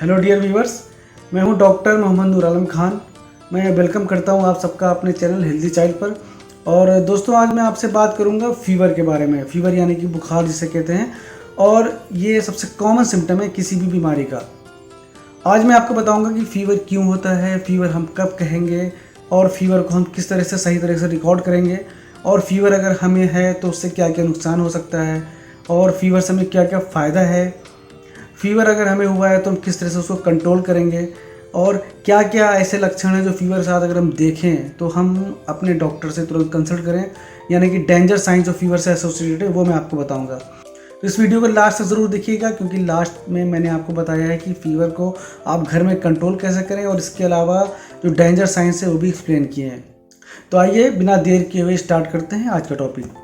Hello dear viewers, मैं हूं doctor Mohammad Noor Alam Khan. मैं वेलकम करता हूं आप सबका अपने चैनल हेल्दी चाइल्ड पर। और दोस्तों, आज मैं आपसे बात करूंगा फीवर के बारे में। फीवर यानी कि बुखार जिसे कहते हैं, और ये सबसे कॉमन सिम्टम है किसी भी बीमारी का। आज मैं आपको बताऊंगा कि फ़ीवर क्यों होता है, फ़ीवर हम कब कहेंगे, और फीवर को हम किस तरह से सही तरह से रिकॉर्ड करेंगे, और फीवर अगर हमें है तो उससे क्या क्या नुकसान हो सकता है, और फीवर से हमें क्या क्या फ़ायदा है। फीवर अगर हमें हुआ है तो हम किस तरह से उसको कंट्रोल करेंगे, और क्या क्या ऐसे लक्षण हैं जो फीवर के साथ अगर हम देखें तो हम अपने डॉक्टर से तुरंत कंसल्ट करें, यानी कि डेंजर साइंस जो फीवर से एसोसिएटेड है वो मैं आपको बताऊंगा। तो इस वीडियो को लास्ट तक ज़रूर देखिएगा, क्योंकि लास्ट में मैंने आपको बताया है कि फ़ीवर को आप घर में कंट्रोल कैसे करें, और इसके अलावा जो डेंजर साइंस है वो भी एक्सप्लेन किए हैं। तो आइए बिना देर किए हुए स्टार्ट करते हैं आज का टॉपिक।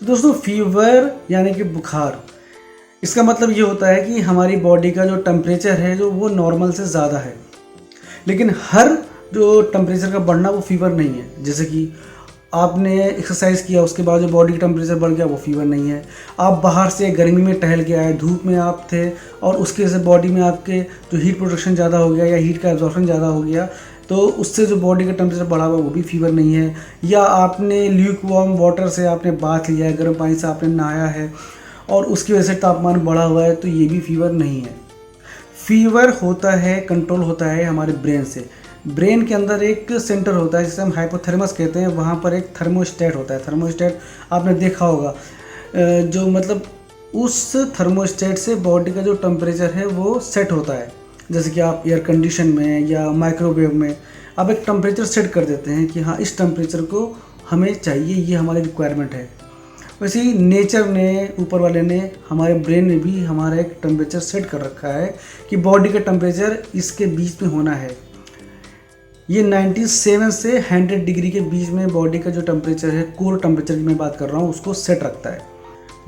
तो दोस्तों, फीवर यानी कि बुखार, इसका मतलब ये होता है कि हमारी बॉडी का जो टेम्परेचर है जो वो नॉर्मल से ज़्यादा है। लेकिन हर जो टेम्परेचर का बढ़ना वो फीवर नहीं है। जैसे कि आपने एक्सरसाइज किया, उसके बाद जो बॉडी का टेम्परेचर बढ़ गया, वो फीवर नहीं है। आप बाहर से गर्मी में टहल के आए, धूप में आप थे, और उसके वजह से बॉडी में आपके जो हीट प्रोडक्शन ज़्यादा हो गया या हीट का एब्जॉर्प्शन ज़्यादा हो गया, तो उससे जो बॉडी का टेम्परेचर बढ़ा हुआ वो भी फीवर नहीं है। या आपने ल्यूक वार्म वाटर से आपने बाथ लिया है, गर्म पानी से आपने नहाया है, और उसकी वजह से तापमान बढ़ा हुआ है, तो ये भी फीवर नहीं है। फीवर होता है, कंट्रोल होता है हमारे ब्रेन से। ब्रेन के अंदर एक सेंटर होता है जिसे हम हाइपोथैलेमस कहते हैं। वहाँ पर एक थर्मोस्टेट होता है। थर्मोस्टेट आपने देखा होगा, जो मतलब उस थर्मोस्टेट से बॉडी का जो टेम्परेचर है वो सेट होता है। जैसे कि आप एयर कंडीशन में या माइक्रोवेव में आप एक टेम्परेचर सेट कर देते हैं कि हाँ, इस टेम्परेचर को हमें चाहिए, ये हमारी रिक्वायरमेंट है। वैसे ही नेचर ने, ऊपर वाले ने, हमारे ब्रेन ने भी हमारा एक टेम्परेचर सेट कर रखा है कि बॉडी का टेम्परेचर इसके बीच में होना है। ये 97 से 100 डिग्री के बीच में बॉडी का जो टेम्परेचर है, कोर टेम्परेचर की मैं बात कर रहा हूँ, उसको सेट रखता है।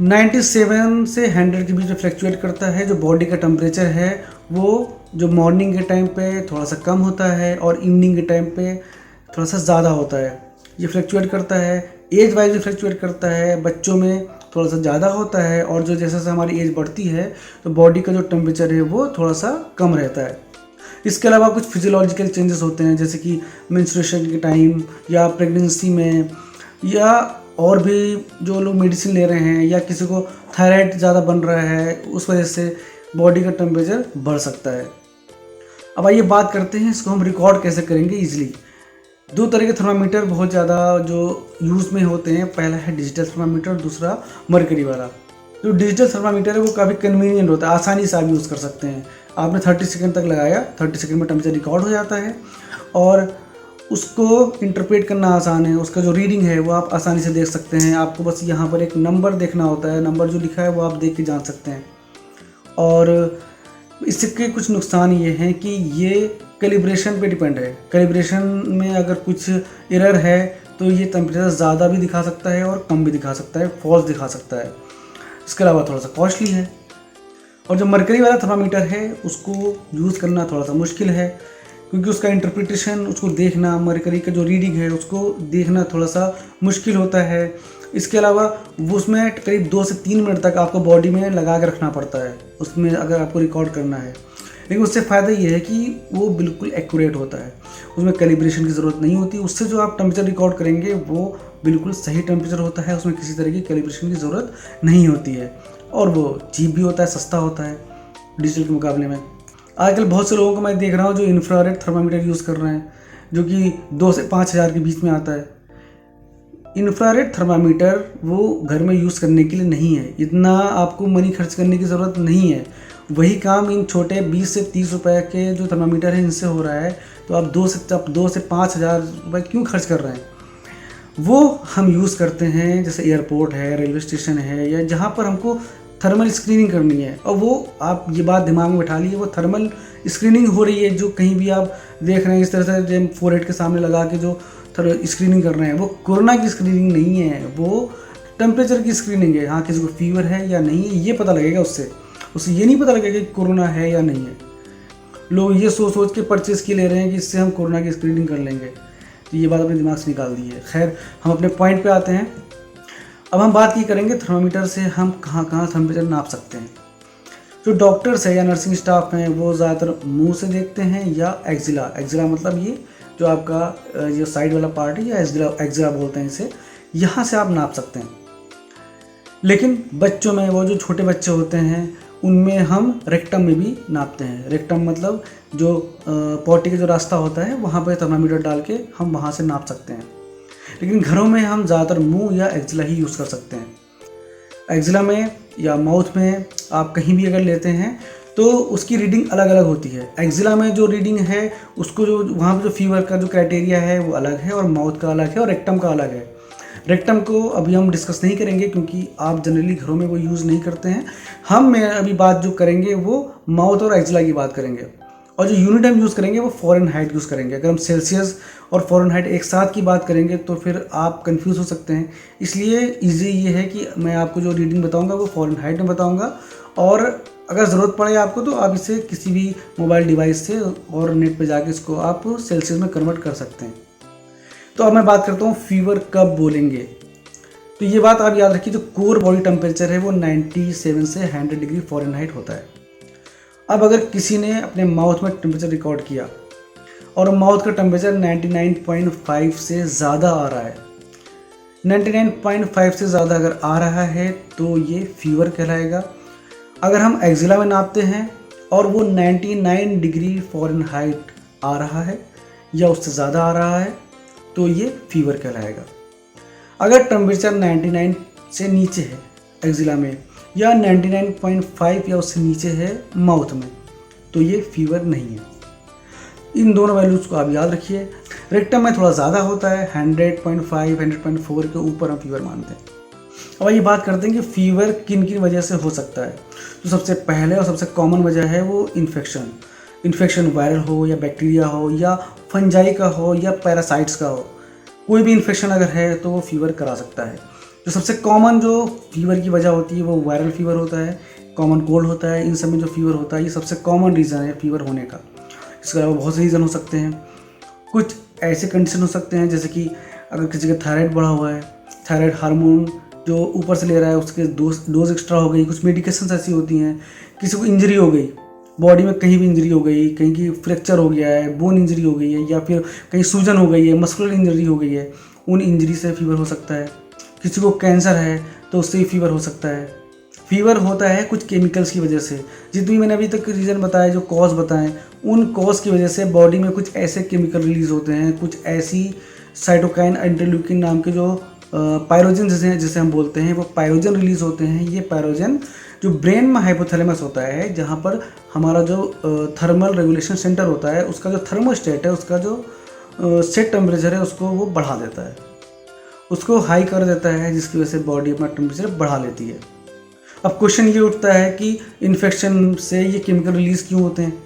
97 से 100 के बीच में फ्लैक्चुएट करता है। जो बॉडी का टेम्परेचर है वो जो मॉर्निंग के टाइम पे थोड़ा सा कम होता है, और इवनिंग के टाइम पे थोड़ा सा ज़्यादा होता है। ये फ्लैक्चुएट करता है, एज वाइज भी फ्लैक्चुएट करता है। बच्चों में थोड़ा सा ज़्यादा होता है, और जो जैसे जैसे हमारी एज बढ़ती है तो बॉडी का जो टेम्परेचर है वो थोड़ा सा कम रहता है। इसके अलावा कुछ फिजियोलॉजिकल चेंजेस होते हैं, जैसे कि मेंस्ट्रुएशन के टाइम, या प्रेगनेंसी में, या और भी जो लोग मेडिसिन ले रहे हैं, या किसी को थायराइड ज़्यादा बन रहा है, उस वजह से बॉडी का टेम्परेचर बढ़ सकता है। अब आइए बात करते हैं इसको हम रिकॉर्ड कैसे करेंगे ईजिली। दो तरह के थर्मामीटर बहुत ज़्यादा जो यूज़ में होते हैं। पहला है डिजिटल थर्मामीटर, दूसरा मरकरी वाला। जो डिजिटल थर्मामीटर है वो काफ़ी कन्वीनियंट होता है, आसानी से आप यूज़ कर सकते हैं। आपने 30 सेकंड तक लगाया, 30 सेकंड में टेम्परेचर रिकॉर्ड हो जाता है, और उसको इंटरप्रेट करना आसान है। उसका जो रीडिंग है वो आप आसानी से देख सकते हैं। आपको बस यहाँ पर एक नंबर देखना होता है, नंबर जो लिखा है वो आप देख के जान सकते हैं। और इसके कुछ नुकसान ये हैं कि ये कैलिब्रेशन पे डिपेंड है। कैलिब्रेशन में अगर कुछ एरर है तो ये टेम्परेचर ज़्यादा भी दिखा सकता है और कम भी दिखा सकता है, फॉल्स दिखा सकता है। इसके अलावा थोड़ा सा कॉस्टली है। और जो मरकरी वाला थर्मामीटर है उसको यूज़ करना थोड़ा सा मुश्किल है, क्योंकि उसका इंटरप्रिटेशन, उसको देखना, मरकरी का जो रीडिंग है उसको देखना थोड़ा सा मुश्किल होता है। इसके अलावा वो उसमें करीब 2 से 3 मिनट तक आपको बॉडी में लगा के रखना पड़ता है, उसमें अगर आपको रिकॉर्ड करना है। लेकिन उससे फ़ायदा ये है कि वो बिल्कुल एक्यूरेट होता है, उसमें कैलिब्रेशन की ज़रूरत नहीं होती। उससे जो आप टेम्परेचर रिकॉर्ड करेंगे वो बिल्कुल सही टेम्परेचर होता है, उसमें किसी तरह की कैलिब्रेशन की ज़रूरत नहीं होती है, और वो चीप भी होता है, सस्ता होता है डिजिटल के मुकाबले में। आजकल बहुत से लोगों को मैं देख रहा हूँ जो इंफ्रारेड थर्मामीटर यूज़ कर रहे हैं, जो कि 2 से 5 हज़ार के बीच में आता है। इंफ्रारेड थर्मामीटर वो घर में यूज़ करने के लिए नहीं है, इतना आपको मनी खर्च करने की ज़रूरत नहीं है। वही काम इन छोटे 20 से 30 रुपए के जो थर्मामीटर है इनसे हो रहा है, तो आप 2 से 5 हज़ार रुपये क्यों खर्च कर रहे हैं। वो हम यूज़ करते हैं जैसे एयरपोर्ट है, रेलवे स्टेशन है, या जहाँ पर हमको थर्मल स्क्रीनिंग करनी है। और वो आप ये बात दिमाग में बैठा लीजिए, वो थर्मल स्क्रीनिंग हो रही है जो कहीं भी आप देख रहे हैं इस तरह से फोरहेड के सामने लगा के जो स्क्रीनिंग कर रहे हैं, वो कोरोना की स्क्रीनिंग नहीं है, वो टेम्परेचर की स्क्रीनिंग है। हाँ, किसी को फीवर है या नहीं है ये पता लगेगा, उससे ये नहीं पता लगेगा कि कोरोना है या नहीं है। लोग ये सोच सोच के परचेज़ की ले रहे हैं कि इससे हम कोरोना की स्क्रीनिंग कर लेंगे, तो ये बात अपने दिमाग से निकाल दी है। खैर, हम अपने पॉइंट पे आते हैं। अब हम बात की करेंगे थर्मामीटर से हम कहाँ कहाँ थर्मामीटर नाप सकते हैं। जो डॉक्टर्स है या नर्सिंग स्टाफ हैं वो ज़्यादातर मुंह से देखते हैं या एक्जिला मतलब ये जो आपका जो साइड वाला पार्ट है या एक्जिला बोलते हैं इसे, यहाँ से आप नाप सकते हैं। लेकिन बच्चों में, वो जो छोटे बच्चे होते हैं उनमें हम रेक्टम में भी नापते हैं। रेक्टम मतलब जो पॉटी का जो रास्ता होता है वहाँ पर थर्मामीटर डाल के हम वहाँ से नाप सकते हैं। लेकिन घरों में हम ज़्यादातर मुंह या एक्जिला ही यूज़ कर सकते हैं। एक्जिला में या माउथ में आप कहीं भी अगर लेते हैं तो उसकी रीडिंग अलग अलग होती है। एक्जिला में जो रीडिंग है उसको जो वहाँ पर जो फीवर का जो क्राइटेरिया है वो अलग है, और माउथ का अलग है, और रेक्टम का अलग है। रेक्टम को अभी हम डिस्कस नहीं करेंगे क्योंकि आप जनरली घरों में वो यूज़ नहीं करते हैं। हम अभी बात जो करेंगे वो माउथ और एक्जिला की बात करेंगे, और जो यूनिट हम यूज़ करेंगे वो फ़ारेनहाइट यूज़ करेंगे। अगर हम सेल्सियस और फ़ारेनहाइट एक साथ की बात करेंगे तो फिर आप कंफ्यूज हो सकते हैं। इसलिए इजी ये है कि मैं आपको जो रीडिंग बताऊंगा वो फ़ारेनहाइट में बताऊंगा, और अगर ज़रूरत पड़े आपको तो आप इसे किसी भी मोबाइल डिवाइस से और नेट पे जाके इसको आप सेल्सियस में कन्वर्ट कर सकते हैं। तो अब मैं बात करता हूँ फीवर कब बोलेंगे। तो ये बात आप याद रखिए, जो कोर बॉडी टेम्परेचर है वो 97 से 100 डिग्री फ़ारेनहाइट होता है। अब अगर किसी ने अपने माउथ में टेम्परेचर रिकॉर्ड किया और माउथ का टेम्परेचर 99.5 से ज़्यादा आ रहा है, 99.5 से ज़्यादा अगर आ रहा है तो ये फीवर कहलाएगा। अगर हम एक्जिला में नापते हैं और वो 99 डिग्री फ़ारेनहाइट आ रहा है या उससे ज़्यादा आ रहा है तो ये फीवर कहलाएगा। अगर टेम्परेचर 99 से नीचे है एक्जिला में या 99.5 या उससे नीचे है माउथ में तो ये फीवर नहीं है। इन दोनों वैल्यूज़ को आप याद रखिए। रेक्टम में थोड़ा ज़्यादा होता है, 100.5 100.4 के ऊपर हम फीवर मानते हैं। अब ये बात करते हैं कि फ़ीवर किन किन वजह से हो सकता है। तो सबसे पहले और सबसे कॉमन वजह है वो इन्फेक्शन वायरल हो या बैक्टीरिया हो या फंजाई का हो या पैरासाइट्स का हो। कोई भी इन्फेक्शन अगर है तो वो फीवर करा सकता है। जो सबसे कॉमन जो फीवर की वजह होती है वो वायरल फीवर होता है, कॉमन कोल्ड होता है। इन सब में जो फीवर होता है ये सबसे कॉमन रीज़न है फीवर होने का। इसके अलावा बहुत से रीज़न हो सकते हैं। कुछ ऐसे कंडीशन हो सकते हैं जैसे कि अगर किसी का थायराइड बढ़ा हुआ है, थायराइड हार्मोन जो ऊपर से ले रहा है उसके डोज एक्स्ट्रा हो गई। कुछ मेडिकेशंस ऐसी होती हैं, किसी को इंजरी हो गई, बॉडी में कहीं भी इंजरी हो गई, कहीं की फ्रैक्चर हो गया है, बोन इंजरी हो गई है, या फिर कहीं सूजन हो गई है, मस्कुलर इंजरी हो गई है, उन इंजरी से फीवर हो सकता है। किसी को कैंसर है तो उससे ही फीवर हो सकता है। फीवर होता है कुछ केमिकल्स की वजह से। जितनी मैंने अभी तक रीज़न बताए, जो कॉज बताएं, उन कॉज की वजह से बॉडी में कुछ ऐसे केमिकल रिलीज़ होते हैं, कुछ ऐसी साइटोकाइन इंटरल्यूकिन नाम के जो पायरोजन जिसे हम बोलते हैं, वो पायरोजन रिलीज़ होते हैं। ये पायरोजन जो ब्रेन में हाइपोथैलेमस होता है, जहाँ पर हमारा जो थर्मल रेगुलेशन सेंटर होता है, उसका जो थर्मोस्टेट है, उसका जो सेट टेम्परेचर है उसको वो बढ़ा देता है, उसको हाई कर देता है, जिसकी वजह से बॉडी अपना टेम्परेचर बढ़ा लेती है। अब क्वेश्चन ये उठता है कि इन्फेक्शन से ये केमिकल रिलीज़ क्यों होते हैं।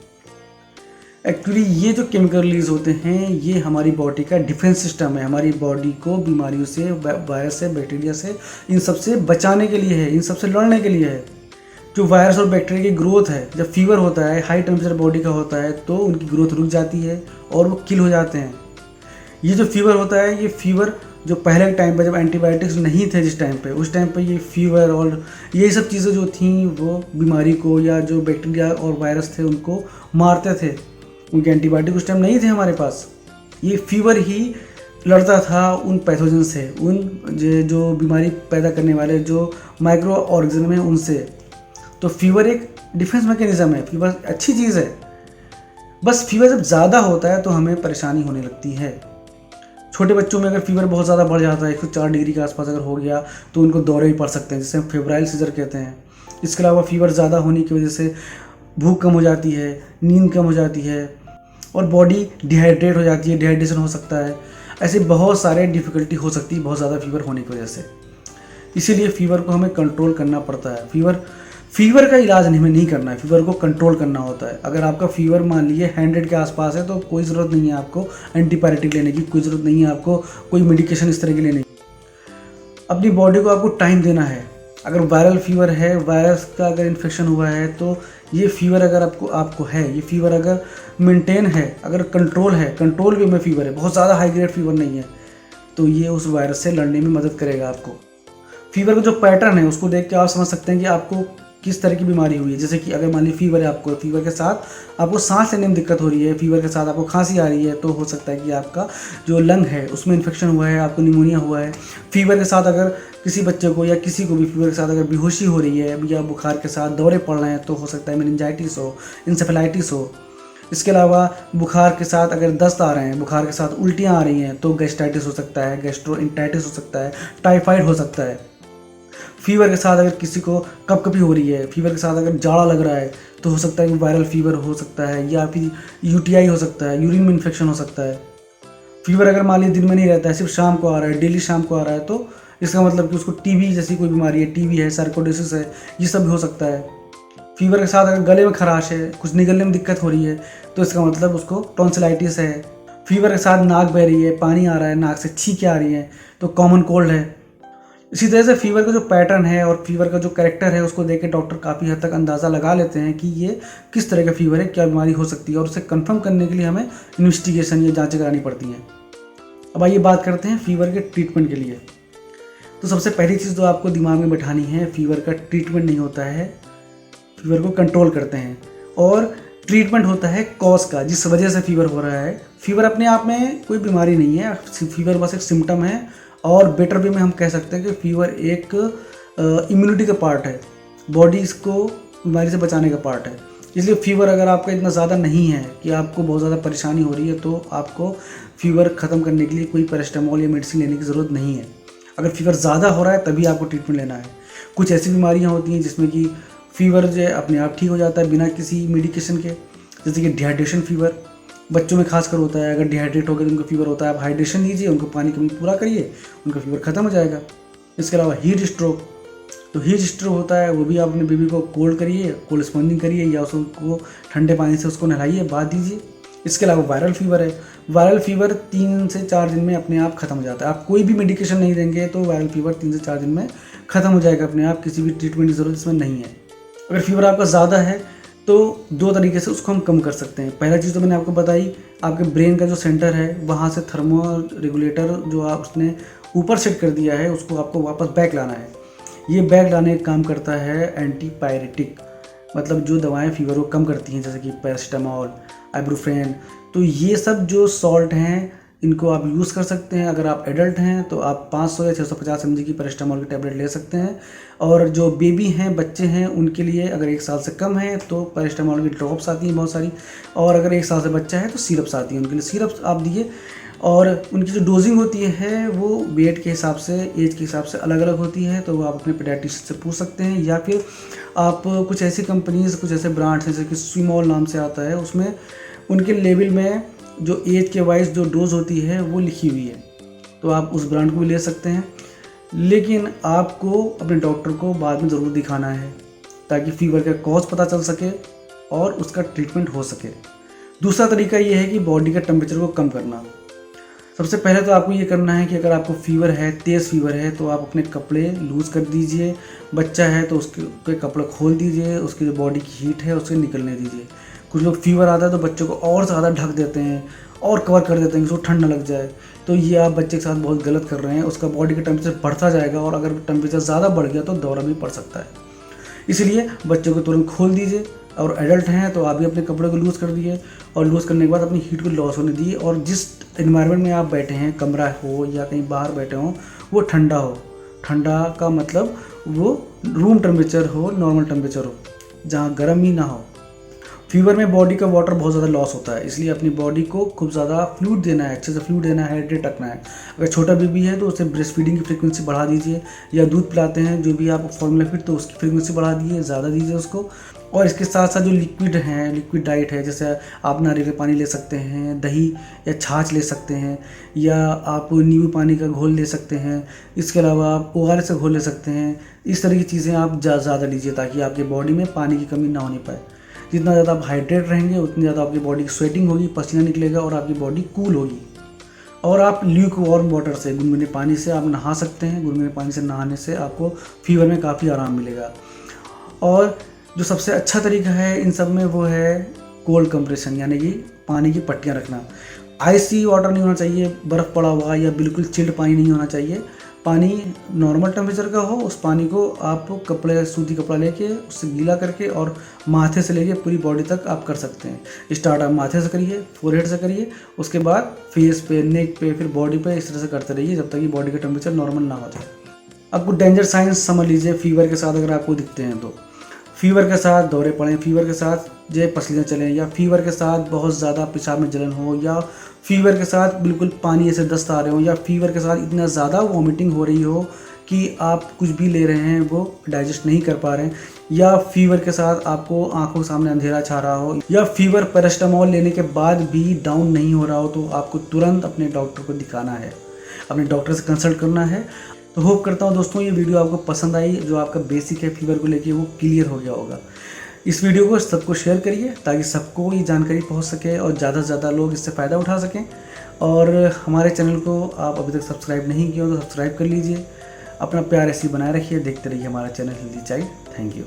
एक्चुअली ये जो केमिकल रिलीज़ होते हैं ये हमारी बॉडी का डिफेंस सिस्टम है। हमारी बॉडी को बीमारियों से, वायरस से, बैक्टीरिया से, इन सब से बचाने के लिए है, इन सब से लड़ने के लिए है। जो वायरस और बैक्टीरिया की ग्रोथ है, जब फीवर होता है, हाई टेम्परेचर बॉडी का होता है तो उनकी ग्रोथ रुक जाती है और वो किल हो जाते हैं। ये जो फीवर होता है, ये फीवर जो पहले के टाइम पे जब एंटीबायोटिक्स नहीं थे जिस टाइम पे, उस टाइम पे ये फीवर और ये सब चीज़ें जो थी वो बीमारी को, या जो बैक्टीरिया और वायरस थे उनको मारते थे। उनके एंटीबायोटिक उस टाइम नहीं थे हमारे पास। ये फीवर ही लड़ता था उन पैथोजन से, उन जो बीमारी पैदा करने वाले जो माइक्रो ऑर्गेनिज्म हैं उनसे। तो फीवर एक डिफेंस मैकेनिज्म है, फीवर अच्छी चीज़ है। बस फीवर जब ज़्यादा होता है तो हमें परेशानी होने लगती है। छोटे बच्चों में अगर फीवर बहुत ज़्यादा बढ़ जाता है, 104 डिग्री के आसपास अगर हो गया तो उनको दौरे भी पड़ सकते हैं, जिसे हम फेब्राइल सीजर कहते हैं। इसके अलावा फीवर ज़्यादा होने की वजह से भूख कम हो जाती है, नींद कम हो जाती है और बॉडी डिहाइड्रेट हो जाती है, डिहाइड्रेशन हो सकता है। ऐसे बहुत सारे डिफ़िकल्टी हो सकती है बहुत ज़्यादा फीवर होने की वजह से। इसीलिए फ़ीवर को हमें कंट्रोल करना पड़ता है। फीवर का इलाज हमें नहीं करना है, फीवर को कंट्रोल करना होता है। अगर आपका फीवर मान लीजिए 100 के आसपास है तो कोई ज़रूरत नहीं है आपको एंटीपायरेटिक लेने की, कोई ज़रूरत नहीं है आपको कोई मेडिकेशन इस तरह की लेने की। अपनी बॉडी को आपको टाइम देना है। अगर वायरल फीवर है, वायरस का अगर इन्फेक्शन हुआ है, तो ये फीवर अगर आपको है, ये फीवर अगर मेंटेन है, अगर कंट्रोल वे में फीवर है, बहुत ज़्यादा हाई ग्रेड फीवर नहीं है, तो ये उस वायरस से लड़ने में मदद करेगा आपको। फीवर का जो पैटर्न है उसको देख के आप समझ सकते हैं कि आपको किस तरह की बीमारी हुई है। जैसे कि अगर मान लीजिए फीवर है, आपको फीवर के साथ आपको सांस लेने में दिक्कत हो रही है, फीवर के साथ आपको खांसी आ रही है, तो हो सकता है कि आपका जो लंग है उसमें इन्फेक्शन हुआ है, आपको निमोनिया हुआ है। फीवर के साथ अगर किसी बच्चे को या किसी को भी फीवर के साथ अगर बेहोशी हो रही है या बुखार के साथ दौरे पड़ रहे हैं, तो हो सकता है मेनिंजाइटिस हो, इंसेफेलाइटिस हो। इसके अलावा बुखार के साथ अगर दस्त आ रहे हैं, बुखार के साथ उल्टियाँ आ रही हैं, तो गैस्ट्राइटिस हो सकता है, गैस्ट्रोइंटाइटिस हो सकता है, टाइफाइड हो सकता है। फीवर के साथ अगर किसी को कपकपी हो रही है, फीवर के साथ अगर जाड़ा लग रहा है, तो हो सकता है कि वायरल फीवर हो सकता है, या फिर यूटीआई हो सकता है, यूरिन में इन्फेक्शन हो सकता है। फीवर अगर मान लीजिए दिन में नहीं रहता है, सिर्फ शाम को आ रहा है, डेली शाम को आ रहा है, तो इसका मतलब कि उसको टीबी जैसी कोई बीमारी है, टीबी है, सार्कोइडोसिस है, ये सब भी हो सकता है। फीवर के साथ अगर गले में खराश है, कुछ निगलने में दिक्कत हो रही है, तो इसका मतलब उसको टॉन्सिलाइटिस है। फीवर के साथ नाक बह रही है, पानी आ रहा है, नाक से छींकें आ रही हैं, तो कॉमन कोल्ड है। इसी तरह से फीवर का जो पैटर्न है और फीवर का जो कैरेक्टर है उसको देख के डॉक्टर काफ़ी हद तक अंदाज़ा लगा लेते हैं कि ये किस तरह का फीवर है, क्या बीमारी हो सकती है, और उसे कंफर्म करने के लिए हमें इन्वेस्टिगेशन या जांचें करानी पड़ती हैं। अब आइए बात करते हैं फीवर के ट्रीटमेंट के लिए। तो सबसे पहली चीज़ जो आपको दिमाग में बैठानी है, फीवर का ट्रीटमेंट नहीं होता है, फीवर को कंट्रोल करते हैं, और ट्रीटमेंट होता है कॉज का, जिस वजह से फीवर हो रहा है। फीवर अपने आप में कोई बीमारी नहीं है, फीवर बस एक सिम्टम है, और बेटर वे में हम कह सकते हैं कि फीवर एक इम्यूनिटी का पार्ट है, बॉडी इसको बीमारी से बचाने का पार्ट है। इसलिए फीवर अगर आपका इतना ज़्यादा नहीं है कि आपको बहुत ज़्यादा परेशानी हो रही है, तो आपको फीवर ख़त्म करने के लिए कोई पैरास्टामोल या मेडिसिन लेने की ज़रूरत नहीं है। अगर फीवर ज़्यादा हो रहा है तभी आपको ट्रीटमेंट लेना है। कुछ ऐसी बीमारियाँ होती हैं जिसमें कि फीवर जो है अपने आप ठीक हो जाता है बिना किसी मेडिकेशन के, जैसे कि डिहाइड्रेशन फीवर बच्चों में खासकर होता है। अगर डिहाइड्रेट हो गए तो उनको फीवर होता है, आप हाइड्रेशन लीजिए, उनको पानी कमी पूरा करिए, उनका फीवर ख़त्म हो जाएगा। इसके अलावा हीट स्ट्रोक, तो हीट स्ट्रोक होता है, वो भी आप अपने बेबी को कोल्ड करिए, कोल्ड स्पॉन्जिंग करिए, या उसको ठंडे पानी से उसको नहलाइए, बाथ दीजिए। इसके अलावा वायरल फीवर है, वायरल फीवर 3 से 4 दिन में अपने आप ख़त्म हो जाता है। आप कोई भी मेडिकेशन नहीं देंगे तो वायरल फीवर 3 से 4 दिन में ख़त्म हो जाएगा अपने आप, किसी भी ट्रीटमेंट की ज़रूरत इसमें नहीं है। अगर फीवर आपका ज़्यादा है तो 2 तरीके से उसको हम कम कर सकते हैं। पहला चीज़ तो मैंने आपको बताई, आपके ब्रेन का जो सेंटर है वहाँ से थर्मो रेगुलेटर जो आप उसने ऊपर सेट कर दिया है उसको आपको वापस बैक लाना है। ये बैक लाने का काम करता है एंटीपायरेटिक, मतलब जो दवाएं फीवर को कम करती हैं, जैसे कि पैरासीटामोल, आइब्रूफ्रेन। तो ये सब जो सॉल्ट हैं इनको आप यूज़ कर सकते हैं। अगर आप एडल्ट हैं तो आप 500 या 650 mg की पैरासीटामोल की टैबलेट ले सकते हैं, और जो बेबी हैं, बच्चे हैं, उनके लिए अगर 1 साल से कम है तो पैरासीटामोल की ड्रॉप्स आती हैं बहुत सारी, और अगर 1 साल से बच्चा है तो सिरप्स आती हैं, उनके लिए सिरप्स आप दिए। और उनकी जो डोजिंग होती है वो वेट के हिसाब से, एज के हिसाब से अलग अलग होती है, तो वो आप अपने पीडियाट्रिशियन से पूछ सकते हैं, या फिर आप कुछ ऐसी कंपनीज, कुछ ऐसे ब्रांड्स हैं जैसे कि स्विमॉल नाम से आता है, उसमें उनके लेबल में जो एज के वाइज जो डोज होती है वो लिखी हुई है, तो आप उस ब्रांड को भी ले सकते हैं। लेकिन आपको अपने डॉक्टर को बाद में ज़रूर दिखाना है ताकि फीवर का कॉज पता चल सके और उसका ट्रीटमेंट हो सके। दूसरा तरीका ये है कि बॉडी का टेम्परेचर को कम करना। सबसे पहले तो आपको ये करना है कि अगर आपको फीवर है, तेज़ फीवर है, तो आप अपने कपड़े लूज़ कर दीजिए। बच्चा है तो उसके कपड़े खोल दीजिए, उसकी जो बॉडी की हीट है उसे निकलने दीजिए। कुछ लोग फीवर आता है तो बच्चों को और ज़्यादा ढक देते हैं और कवर कर देते हैं कि उसको ठंड न लग जाए, तो ये आप बच्चे के साथ बहुत गलत कर रहे हैं। उसका बॉडी का टेम्परेचर बढ़ता जाएगा, और अगर टेम्परेचर ज़्यादा बढ़ गया तो दौरा भी पड़ सकता है। इसलिए बच्चों को तुरंत खोल दीजिए, और एडल्ट हैं तो आप भी अपने कपड़े को लूज़ कर दिए, और लूज़ करने के बाद अपनी हीट को लॉस होने दिए। और जिस इन्वायरमेंट में आप बैठे हैं, कमरा हो या कहीं बाहर बैठे हों, वो ठंडा हो। ठंडा का मतलब वो रूम टेम्परेचर हो, नॉर्मल टेम्परेचर हो, जहाँ गर्म ही ना हो। फीवर में बॉडी का वाटर बहुत ज़्यादा लॉस होता है, इसलिए अपनी बॉडी को खूब ज़्यादा फ्लूइड देना है, अच्छे से फ्लूइड देना है, हाइड्रेट रखना है। अगर छोटा बेबी है तो उसे ब्रेस्ट फीडिंग की फ्रीक्वेंसी बढ़ा दीजिए, या दूध पिलाते हैं जो भी आप फॉर्मूला फीड, तो उसकी फ्रीक्वेंसी बढ़ा दीजिए, ज़्यादा दीजिए उसको। और इसके साथ साथ जो लिक्विड हैं, लिक्विड डाइट है, जैसे आप नारियल का पानी ले सकते हैं, दही या छाछ ले सकते हैं, या आप नींबू पानी का घोल ले सकते हैं। इसके अलावा आप ORS का घोल ले सकते हैं। इस तरह की चीज़ें आप ज़्यादा लीजिए ताकि आपकी बॉडी में पानी की कमी ना होने पाए। जितना ज़्यादा आप हाइड्रेट रहेंगे उतनी ज़्यादा आपकी बॉडी की स्वेटिंग होगी, पसीना निकलेगा और आपकी बॉडी कूल होगी। और आप ल्यूक वार्म वाटर से, गुनगुने पानी से आप नहा सकते हैं। गुनगुने पानी से नहाने से आपको फीवर में काफ़ी आराम मिलेगा। और जो सबसे अच्छा तरीका है इन सब में वो है कोल्ड कंप्रेशन, यानी कि पानी की पट्टियाँ रखना। आइसी वाटर नहीं होना चाहिए, बर्फ़ पड़ा हुआ या बिल्कुल चिल्ड पानी नहीं होना चाहिए। पानी नॉर्मल टेम्परेचर का हो, उस पानी को आप कपड़े, सूती कपड़ा लेके उससे गीला करके और माथे से लेके पूरी बॉडी तक आप कर सकते हैं। स्टार्ट आप माथे से करिए, फोरहेड से करिए, उसके बाद फेस पे, नेक पे, फिर बॉडी पे, इस तरह से करते रहिए जब तक कि बॉडी का टेम्परेचर नॉर्मल ना हो जाए। अब कुछ डेंजर साइंस समझ लीजिए फीवर के साथ अगर आपको दिखते हैं तो। फीवर के साथ दौरे पड़ें, फीवर के साथ जो पसलियाँ चलें, या फीवर के साथ बहुत ज़्यादा पेशाब में जलन हो, या फीवर के साथ बिल्कुल पानी ऐसे दस्त आ रहे हो, या फीवर के साथ इतना ज़्यादा वॉमिटिंग हो रही हो कि आप कुछ भी ले रहे हैं वो डाइजेस्ट नहीं कर पा रहे हैं, या फीवर के साथ आपको आंखों के सामने अंधेरा छा रहा हो, या फीवर पैरास्टामोल लेने के बाद भी डाउन नहीं हो रहा हो, तो आपको तुरंत अपने डॉक्टर को दिखाना है, अपने डॉक्टर से कंसल्ट करना है। तो होप करता हूँ दोस्तों ये वीडियो आपको पसंद आई, जो आपका बेसिक है फीवर को लेके वो क्लियर हो गया होगा। इस वीडियो को सबको शेयर करिए ताकि सबको ये जानकारी पहुंच सके और ज़्यादा से ज़्यादा लोग इससे फ़ायदा उठा सकें। और हमारे चैनल को आप अभी तक सब्सक्राइब नहीं किया तो सब्सक्राइब कर लीजिए। अपना प्यार ऐसे ही बनाए रखिए, देखते रहिए हमारा channel healthy child. Thank you.